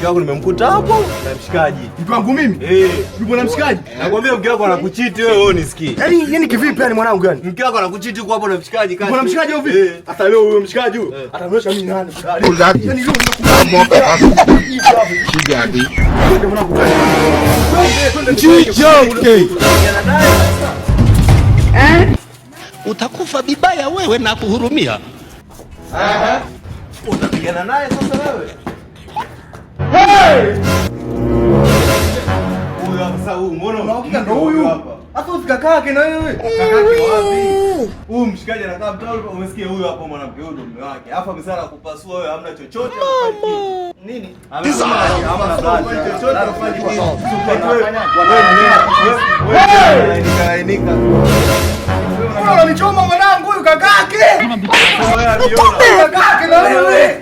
wako nimemkuta hapo na mshikaji. Mke wangu mimi? Yupo na mshikaji? Nakwambia mke wako anakuchiti wewe unisikii. Yaani kivipi yani mwanangu gani? Mke wako anakuchiti huko hapo na mshikaji kati. Kuna mshikaji au vipi? Hata leo huyo mshikaji huyo atanionyesha mimi nani. Yaani leo utakufa bibaya wewe na kuhurumia. Utapigana naye sasa wewe? Huyu hapa sasa huyu mbona unahakika ndo huyu hapa? Hata ufika kake na wewe. Kakake wapi? Huyu mshikaji anakaa mtaa ule, umesikia huyu hapo mwanamke huyo ndo mume wake. Hapa msala kupasua wewe hamna chochote afanye. Nini? Hamna chochote afanye. Wewe unanichoma mwanangu huyu kakake. Kakake na wewe.